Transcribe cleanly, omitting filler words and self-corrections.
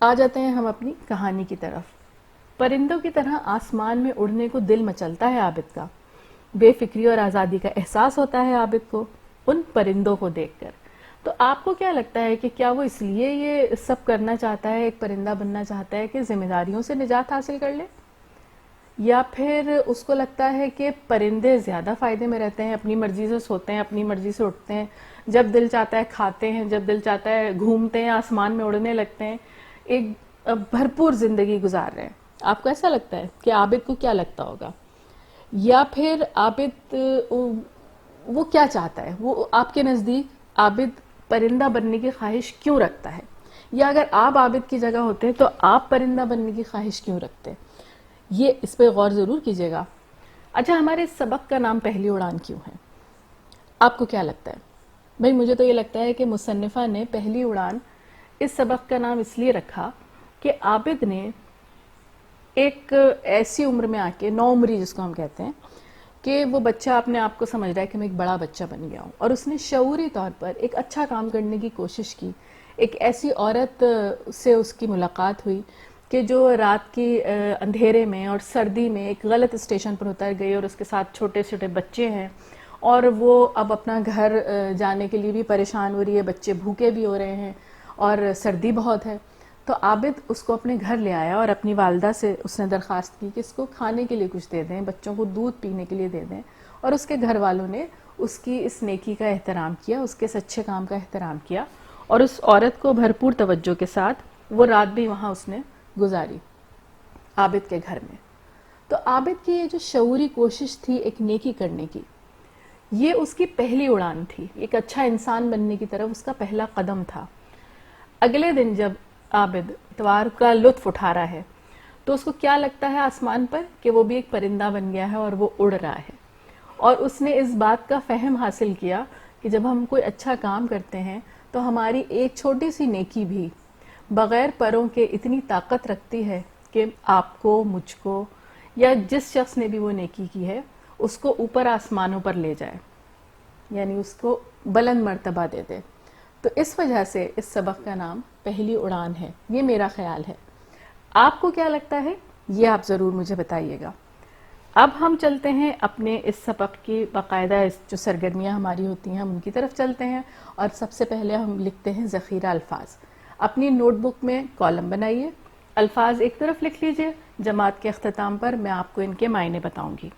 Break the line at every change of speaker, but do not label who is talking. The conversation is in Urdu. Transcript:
آ جاتے ہیں ہم اپنی کہانی کی طرف۔ پرندوں کی طرح آسمان میں اڑنے کو دل مچلتا ہے عابد کا، بے فکری اور آزادی کا احساس ہوتا ہے عابد کو ان پرندوں کو دیکھ کر۔ تو آپ کو کیا لگتا ہے کہ کیا وہ اس لیے یہ سب کرنا چاہتا ہے، ایک پرندہ بننا چاہتا ہے کہ ذمہ داریوں سے نجات حاصل کر لے، یا پھر اس کو لگتا ہے کہ پرندے زیادہ فائدے میں رہتے ہیں، اپنی مرضی سے سوتے ہیں، اپنی مرضی سے اٹھتے ہیں، جب دل چاہتا ہے کھاتے ہیں، جب دل چاہتا ہے گھومتے ہیں، آسمان میں اڑنے لگتے ہیں، ایک بھرپور زندگی گزار رہے ہیں؟ آپ کو ایسا لگتا ہے کہ عابد کو کیا لگتا ہوگا؟ یا پھر عابد وہ کیا چاہتا ہے؟ وہ آپ کے نزدیک عابد پرندہ بننے کی خواہش کیوں رکھتا ہے؟ یا اگر آپ عابد کی جگہ ہوتے تو آپ پرندہ بننے کی خواہش کیوں رکھتے؟ یہ اس پہ غور ضرور کیجیے گا۔ اچھا، ہمارے اس سبق کا نام پہلی اڑان کیوں ہے؟ آپ کو کیا لگتا ہے؟ بھئی مجھے تو یہ لگتا ہے کہ مصنفہ نے پہلی اڑان اس سبق کا نام اس لیے رکھا کہ عابد نے ایک ایسی عمر میں آ کے، نو عمری جس کو ہم کہتے ہیں، کہ وہ بچہ اپنے آپ کو سمجھ رہا ہے کہ میں ایک بڑا بچہ بن گیا ہوں، اور اس نے شعوری طور پر ایک اچھا کام کرنے کی کوشش کی۔ ایک ایسی عورت سے اس کی ملاقات ہوئی کہ جو رات کی اندھیرے میں اور سردی میں ایک غلط اسٹیشن پر اتر گئی، اور اس کے ساتھ چھوٹے چھوٹے بچے ہیں، اور وہ اب اپنا گھر جانے کے لیے بھی پریشان ہو رہی ہے، بچے بھوکے بھی ہو رہے ہیں اور سردی بہت ہے۔ تو عابد اس کو اپنے گھر لے آیا اور اپنی والدہ سے اس نے درخواست کی کہ اس کو کھانے کے لیے کچھ دے دیں، بچوں کو دودھ پینے کے لیے دے دیں، اور اس کے گھر والوں نے اس کی اس نیکی کا احترام کیا، اس کے اس اچھے کام کا احترام کیا، اور اس عورت کو بھرپور توجہ کے ساتھ وہ رات بھی وہاں اس نے گزاری عابد کے گھر میں۔ تو عابد کی یہ جو شعوری کوشش تھی ایک نیکی کرنے کی، یہ اس کی پہلی اڑان تھی، ایک اچھا انسان بننے کی طرف اس کا پہلا قدم تھا۔ اگلے دن جب عابد اتوار کا لطف اٹھا رہا ہے تو اس کو کیا لگتا ہے آسمان پر؟ کہ وہ بھی ایک پرندہ بن گیا ہے اور وہ اڑ رہا ہے، اور اس نے اس بات کا فہم حاصل کیا کہ جب ہم کوئی اچھا کام کرتے ہیں تو ہماری ایک چھوٹی سی نیکی بھی بغیر پروں کے اتنی طاقت رکھتی ہے کہ آپ کو، مجھ کو، یا جس شخص نے بھی وہ نیکی کی ہے اس کو اوپر آسمانوں پر لے جائے، یعنی اس کو بلند مرتبہ دے دے۔ تو اس وجہ سے اس سبق کا نام پہلی اڑان ہے، یہ میرا خیال ہے۔ آپ کو کیا لگتا ہے؟ یہ آپ ضرور مجھے بتائیے گا۔ اب ہم چلتے ہیں اپنے اس سبق کی باقاعدہ جو سرگرمیاں ہماری ہوتی ہیں ہم ان کی طرف چلتے ہیں، اور سب سے پہلے ہم لکھتے ہیں ذخیرہ الفاظ۔ اپنی نوٹ بک میں کالم بنائیے، الفاظ ایک طرف لکھ لیجئے، جماعت کے اختتام پر میں آپ کو ان کے معنی بتاؤں گی۔